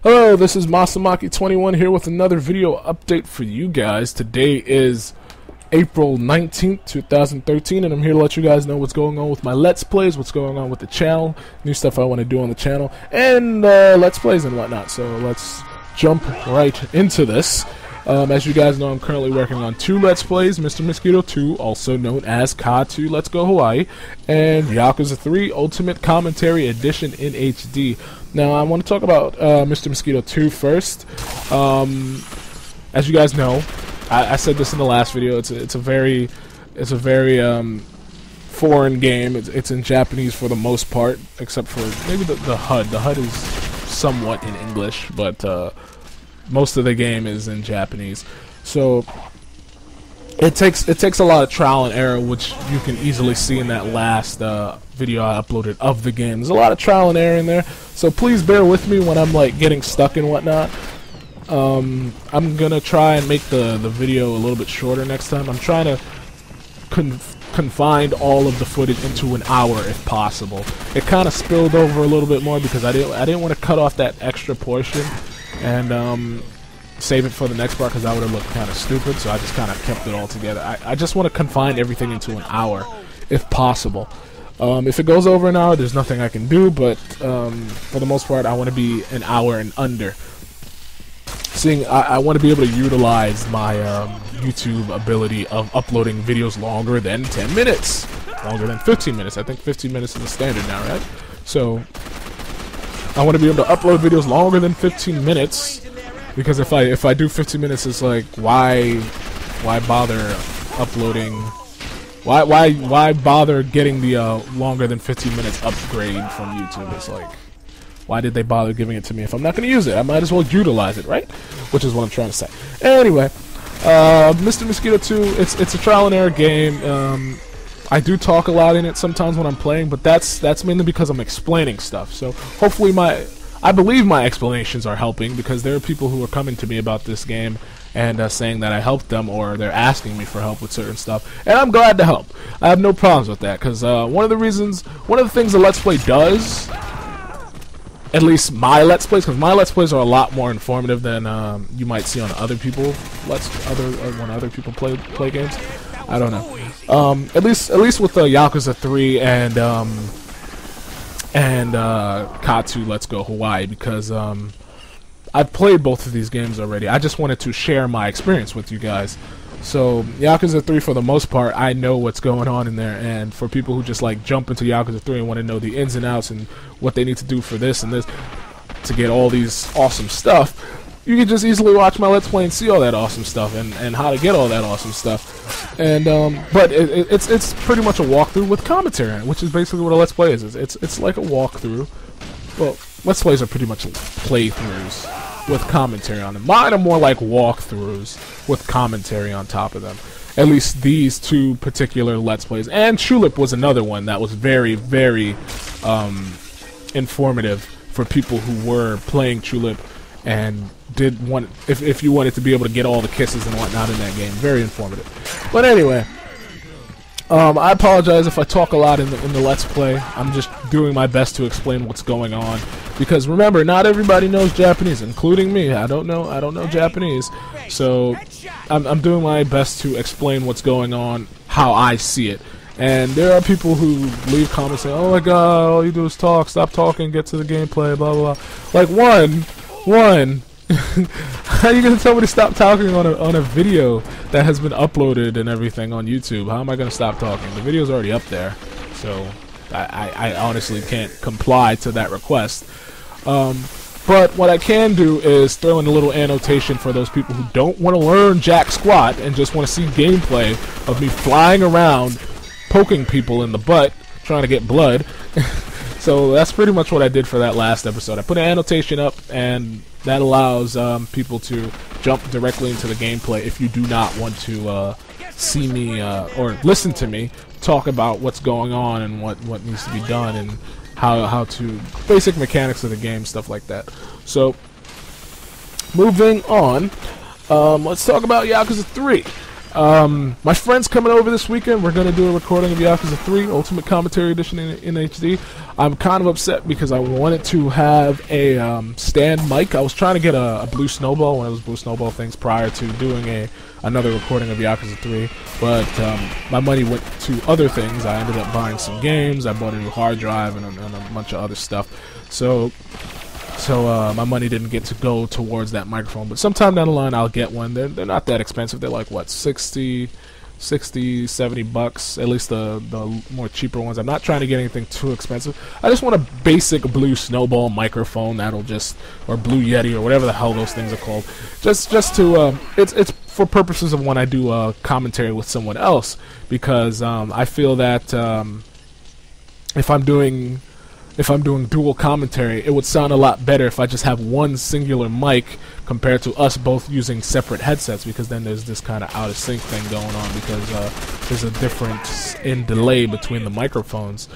Hello, this is Masamaki 21 here with another video update for you guys. Today is April 19th, 2013, and I'm here to let you guys know what's going on with my Let's Plays, what's going on with the channel, new stuff I want to do on the channel, and Let's Plays and whatnot. So let's jump right into this. As you guys know, I'm currently working on 2 Let's Plays, Mr. Mosquito 2, also known as COD 2 Let's Go Hawaii, and Yakuza 3 Ultimate Commentary Edition in HD. Now, I want to talk about Mr. Mosquito 2 first. As you guys know, I said this in the last video, it's a very foreign game. It's in Japanese for the most part, except for maybe the HUD. The HUD is somewhat in English, but most of the game is in Japanese, so it takes a lot of trial and error, which you can easily see in that last video I uploaded of the game. There's a lot of trial and error in there, so please bear with me when I'm like getting stuck and whatnot. I'm gonna try and make the video a little bit shorter next time. I'm trying to confine all of the footage into an hour if possible. It kind of spilled over a little bit more because I didn't want to cut off that extra portion and save it for the next part, because that would have looked kind of stupid, so I just kind of kept it all together. I just want to confine everything into an hour if possible. If it goes over an hour, there's nothing I can do, but for the most part I want to be an hour and under. I want to be able to utilize my YouTube ability of uploading videos longer than 10 minutes, longer than 15 minutes. I think 15 minutes is the standard now, right? So I want to be able to upload videos longer than 15 minutes, because if I do 15 minutes, it's like, why bother uploading? Why bother getting the longer than 15 minutes upgrade from YouTube? It's like, why did they bother giving it to me if I'm not going to use it? I might as well utilize it, right? Which is what I'm trying to say. Anyway, Mr. Mosquito 2, it's a trial and error game. I do talk a lot in it sometimes when I'm playing, but that's mainly because I'm explaining stuff. So hopefully I believe my explanations are helping, because there are people who are coming to me about this game and saying that I helped them, or they're asking me for help with certain stuff, and I'm glad to help. I have no problems with that, because one of the things a Let's Play does, at least my Let's Plays, because my Let's Plays are a lot more informative than you might see on other people when other people play games. I don't know. At least with the Yakuza 3 and COD 2 Let's Go Hawaii, because I've played both of these games already. I just wanted to share my experience with you guys. So Yakuza 3, for the most part, I know what's going on in there, and for people who just like jump into Yakuza 3 and want to know the ins and outs and what they need to do for this and this to get all these awesome stuff, you can just easily watch my Let's Play and see all that awesome stuff and how to get all that awesome stuff. And but it's pretty much a walkthrough with commentary on it, which is basically what a Let's Play is. It's like a walkthrough. Well, Let's Plays are pretty much playthroughs with commentary on them. Mine are more like walkthroughs with commentary on top of them. At least these 2 particular Let's Plays. And Tulip was another one that was very, very informative for people who were playing Tulip and did want, if you wanted to be able to get all the kisses and whatnot in that game. Very informative. But anyway, I apologize if I talk a lot in the Let's Play. I'm just doing my best to explain what's going on, because remember, not everybody knows Japanese, including me. I don't know Japanese, so I'm doing my best to explain what's going on, how I see it. And there are people who leave comments saying, "Oh my God, all you do is talk. Stop talking. Get to the gameplay." Blah blah blah. Like one. How are you gonna tell me to stop talking on a video that has been uploaded and everything on YouTube? How am I gonna stop talking? The video's already up there, so I honestly can't comply to that request. But what I can do is throw in a little annotation for those people who don't want to learn jack squat and just want to see gameplay of me flying around, poking people in the butt, trying to get blood. So that's pretty much what I did for that last episode. I put an annotation up, and that allows people to jump directly into the gameplay if you do not want to see me or listen to me talk about what's going on and what needs to be done and how to basic mechanics of the game, stuff like that. So moving on, let's talk about Yakuza 3. My friend's coming over this weekend. We're going to do a recording of Yakuza 3 Ultimate Commentary Edition in HD. I'm kind of upset because I wanted to have a stand mic. I was trying to get a Blue Snowball, one of those Blue Snowball things, prior to doing another recording of Yakuza 3. But my money went to other things. I ended up buying some games. I bought a new hard drive and a bunch of other stuff. So my money didn't get to go towards that microphone, but sometime down the line I'll get one. They're not that expensive. They're like, what, 60, 70 bucks, at least the more cheaper ones. I'm not trying to get anything too expensive. I just want a basic Blue Snowball microphone that'll or Blue Yeti, or whatever the hell those things are called. Just to it's for purposes of when I do commentary with someone else, because I feel that if I'm doing dual commentary, it would sound a lot better if I just have one singular mic compared to us both using separate headsets, because then there's this kind of out of sync thing going on, because there's a difference in delay between the microphones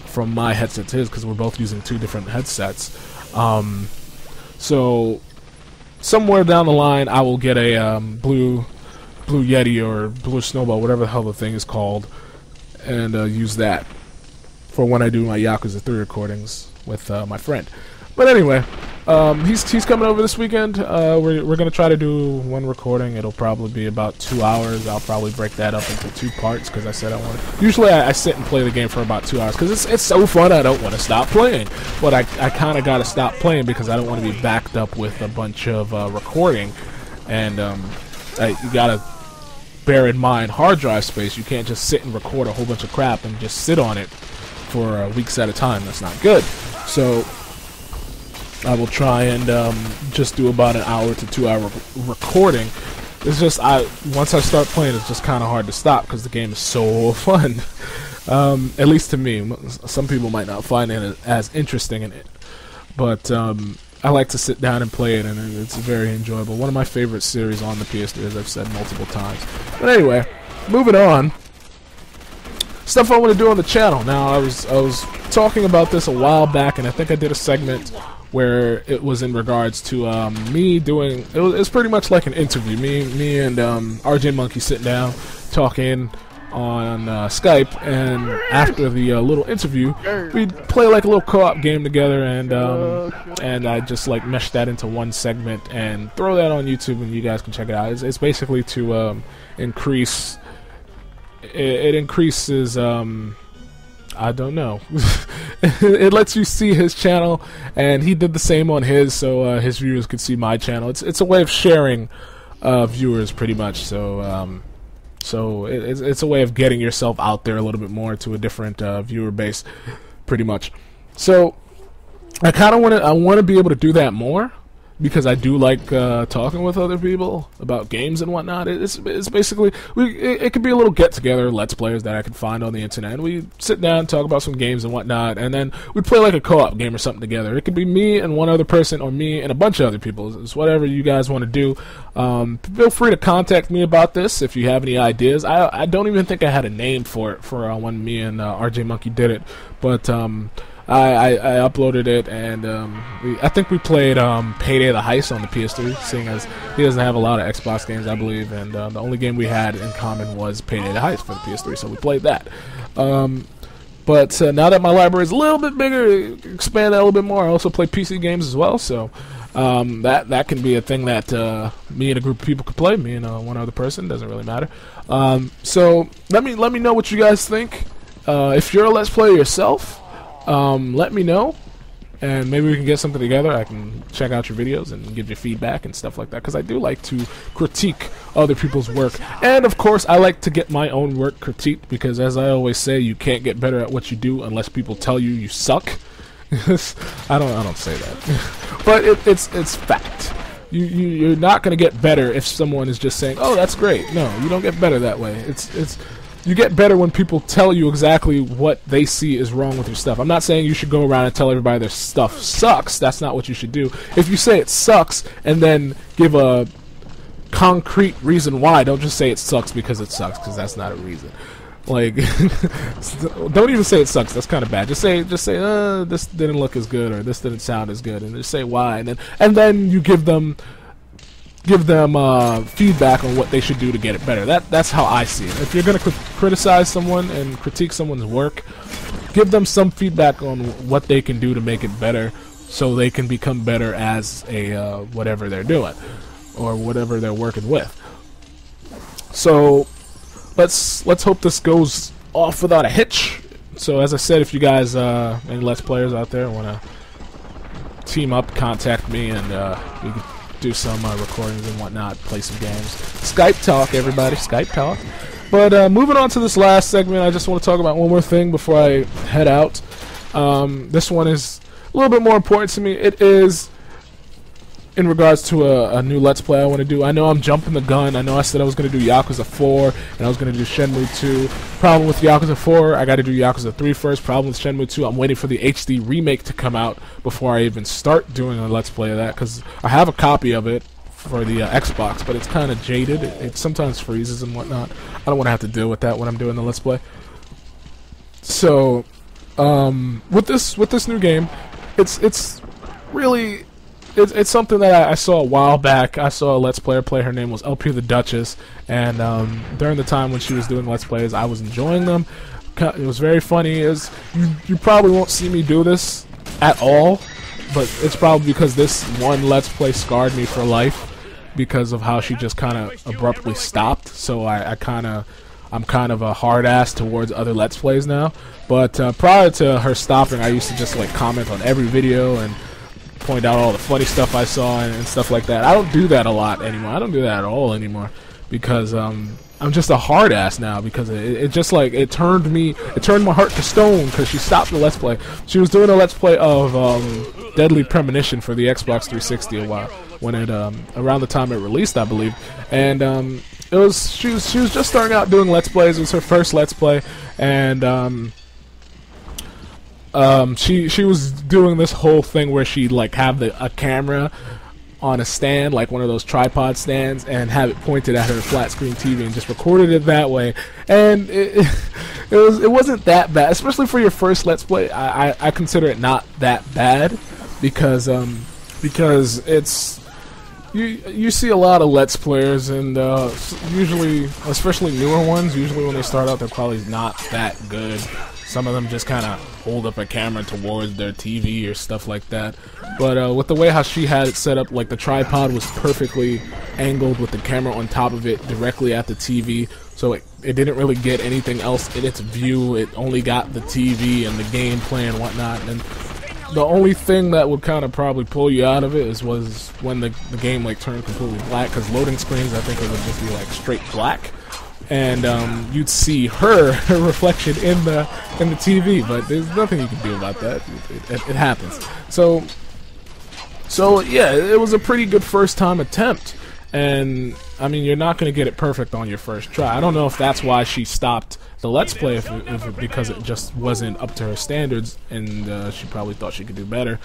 from my headset to his, because we're both using two different headsets. So somewhere down the line I will get a Blue Yeti or Blue Snowball, whatever the hell the thing is called, and use that for when I do my Yakuza 3 recordings with my friend. But anyway, he's coming over this weekend. We're going to try to do one recording. It'll probably be about 2 hours. I'll probably break that up into 2 parts, because I said I want to. Usually I sit and play the game for about 2 hours, because it's so fun I don't want to stop playing. But I kind of got to stop playing because I don't want to be backed up with a bunch of recording. And you got to bear in mind hard drive space. You can't just sit and record a whole bunch of crap and just sit on it for weeks at a time. That's not good. So I will try and just do about an hour to 2 hour recording. It's just once I start playing, it's just kind of hard to stop because the game is so fun. At least to me. Some people might not find it as interesting in it, but I like to sit down and play it, and it's very enjoyable. One of my favorite series on the PS3, as I've said multiple times. But anyway, moving on. Stuff I want to do on the channel. Now, I was talking about this a while back, and I think I did a segment where it was in regards to me doing. It was pretty much like an interview. Me and RJ Monkey sitting down talking on Skype, and after the little interview, we'd play like a little co-op game together, and I just like mesh that into one segment and throw that on YouTube, and you guys can check it out. It's basically to increase. It increases, I don't know. It lets you see his channel, and he did the same on his, so his viewers could see my channel. It's a way of sharing viewers, pretty much. So it's a way of getting yourself out there a little bit more to a different viewer base, pretty much. So I kind of want to be able to do that more, because I do like talking with other people about games and whatnot. It's basically, it could be a little get-together, Let's Players that I could find on the internet, and we sit down, talk about some games and whatnot, and then we'd play like a co-op game or something together. It could be me and one other person, or me and a bunch of other people. It's whatever you guys want to do. Feel free to contact me about this if you have any ideas. I don't even think I had a name for it for when me and RJ Monkey did it, but I uploaded it, and I think we played Payday the Heist on the PS3, seeing as he doesn't have a lot of Xbox games, I believe, and the only game we had in common was Payday the Heist for the PS3, so we played that. But now that my library is a little bit bigger, expand that a little bit more. I also play PC games as well, so that can be a thing that me and a group of people could play. Me and one other person, doesn't really matter. So let me know what you guys think. If you're a Let's Player yourself, let me know, and maybe we can get something together. I can check out your videos and give you feedback and stuff like that, because I do like to critique other people's work, and of course I like to get my own work critiqued, because as I always say, you can't get better at what you do unless people tell you you suck. I don't say that, but it's fact. You're not gonna get better if someone is just saying, "Oh, that's great." No, you don't get better that way. You get better when people tell you exactly what they see is wrong with your stuff. I'm not saying you should go around and tell everybody their stuff sucks. That's not what you should do. If you say it sucks and then give a concrete reason why, don't just say it sucks because it sucks, because that's not a reason. Like, don't even say it sucks. That's kind of bad. Just say this didn't look as good, or this didn't sound as good, and just say why, and then you give them give them feedback on what they should do to get it better. That's how I see it. If you're going to criticize someone and critique someone's work, give them some feedback on what they can do to make it better, so they can become better as a whatever they're doing or whatever they're working with. So let's hope this goes off without a hitch. So as I said, if you guys any Let's Players out there want to team up, contact me, and we can do some recordings and whatnot, play some games. Skype talk, everybody, Skype talk. But moving on to this last segment, I just want to talk about one more thing before I head out. This one is a little bit more important to me. It is in regards to a new Let's Play I want to do. I know I'm jumping the gun. I know I said I was going to do Yakuza 4 and I was going to do Shenmue 2. Problem with Yakuza 4, I got to do Yakuza 3 first. Problem with Shenmue 2, I'm waiting for the HD remake to come out before I even start doing a Let's Play of that, because I have a copy of it for the Xbox, but it's kind of jaded. It sometimes freezes and whatnot. I don't want to have to deal with that when I'm doing the Let's Play. So, with this new game, it's really it's something that I saw a while back. I saw a Let's Player play. Her name was LP the Duchess, and during the time when she was doing Let's Plays, I was enjoying them. It was very funny. You probably won't see me do this at all, but it's probably because this one Let's Play scarred me for life, because of how she just kind of abruptly stopped. So I'm kind of a hard ass towards other Let's Plays now. But prior to her stopping, I used to just like comment on every video and point out all the funny stuff I saw and stuff like that. I don't do that a lot anymore. I don't do that at all anymore, because I'm just a hard ass now, because it just like it turned my heart to stone, because she stopped the Let's Play. She was doing a Let's Play of Deadly Premonition for the Xbox 360 a while, when it around the time it released, I believe. And she was just starting out doing Let's Plays. It was her first Let's Play, and she was doing this whole thing where she'd like have a camera on a stand, like one of those tripod stands, and have it pointed at her flat screen TV and just recorded it that way. And it wasn't that bad, especially for your first Let's Play. I consider it not that bad, because it's you see a lot of Let's Players, and usually, especially newer ones, usually when they start out, they're probably not that good. Some of them just kind of hold up a camera towards their TV or stuff like that. But with the way how she had it set up, like the tripod was perfectly angled with the camera on top of it directly at the TV, so it didn't really get anything else in its view. It only got the TV and the gameplay and whatnot. And the only thing that would kind of probably pull you out of it was when the game like turned completely black, because loading screens, I think it would just be like straight black. And you'd see her reflection in the TV, but there's nothing you can do about that. It happens. So yeah, it was a pretty good first time attempt, and I mean, you're not going to get it perfect on your first try. I don't know if that's why she stopped the Let's Play, because it just wasn't up to her standards, and she probably thought she could do better.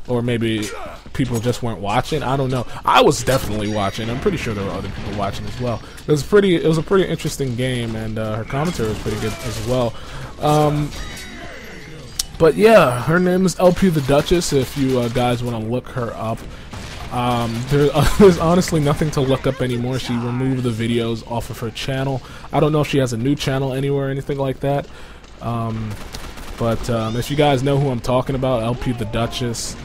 Or maybe people just weren't watching. I don't know. I was definitely watching. I'm pretty sure there were other people watching as well. It was a pretty interesting game, and her commentary was pretty good as well. But yeah, her name is LP the Duchess. If you guys want to look her up, there's honestly nothing to look up anymore. She removed the videos off of her channel. I don't know if she has a new channel anywhere or anything like that. But if you guys know who I'm talking about, LP the Duchess.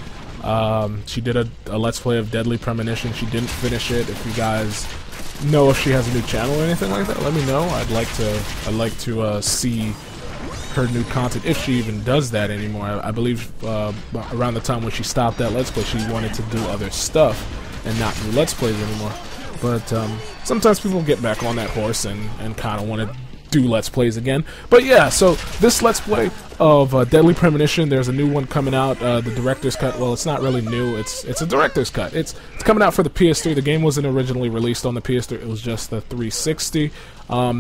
She did a Let's Play of Deadly Premonition. She didn't finish it. If you guys know if she has a new channel or anything like that, let me know. I'd like to see her new content, if she even does that anymore. I believe around the time when she stopped that Let's Play, she wanted to do other stuff and not do Let's Plays anymore. But sometimes people get back on that horse and kind of want to do Let's Plays again. But yeah, so this Let's Play of Deadly Premonition, there's a new one coming out, the director's cut. Well, it's not really new, it's a director's cut. It's coming out for the PS3. The game wasn't originally released on the PS3, it was just the 360.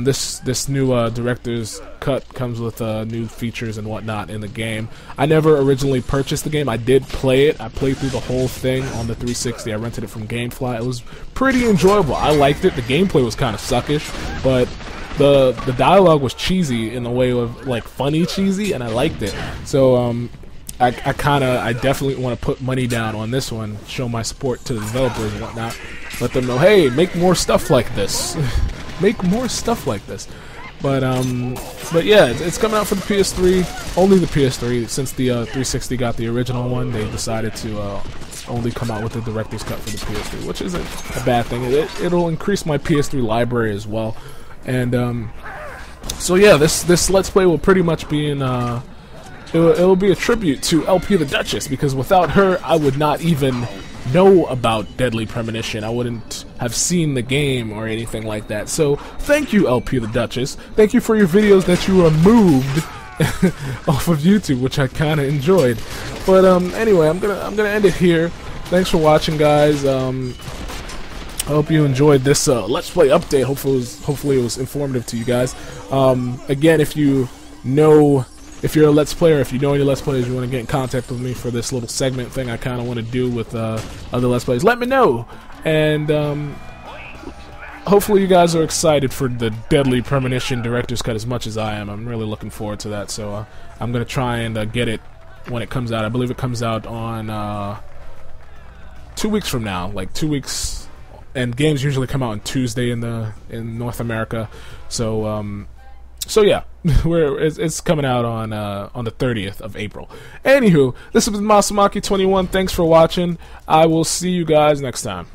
This new director's cut comes with new features and whatnot in the game. I never originally purchased the game. I did play it. I played through the whole thing on the 360. I rented it from GameFly. It was pretty enjoyable. I liked it. The gameplay was kind of suckish, but the dialogue was cheesy in the way of like funny cheesy, and I liked it. So I definitely want to put money down on this one, show my support to the developers and whatnot, let them know, hey, make more stuff like this, make more stuff like this. But yeah, it's coming out for the PS3, only the PS3. Since the 360 got the original one, they decided to only come out with the director's cut for the PS3, which isn't a bad thing. It'll increase my PS3 library as well, and so yeah, this Let's Play will pretty much be in it'll be a tribute to LP the Duchess, because without her, I would not even know about Deadly Premonition. I wouldn't have seen the game or anything like that. So thank you, LP the Duchess. Thank you for your videos that you removed off of YouTube, which I kind of enjoyed. But anyway, I'm gonna end it here. Thanks for watching, guys. I hope you enjoyed this Let's Play update. Hopefully it was informative to you guys. Again, if you're a Let's Player, if you know any Let's Players, you want to get in contact with me for this little segment thing I kind of want to do with other Let's Plays, let me know. And hopefully you guys are excited for the Deadly Premonition Director's Cut as much as I am. I'm really looking forward to that, so I'm going to try and get it when it comes out. I believe it comes out on 2 weeks from now, like 2 weeks, and games usually come out on Tuesday in North America, so yeah, it's coming out on the 30th of April. Anywho, this has been Masamaki 21. Thanks for watching. I will see you guys next time.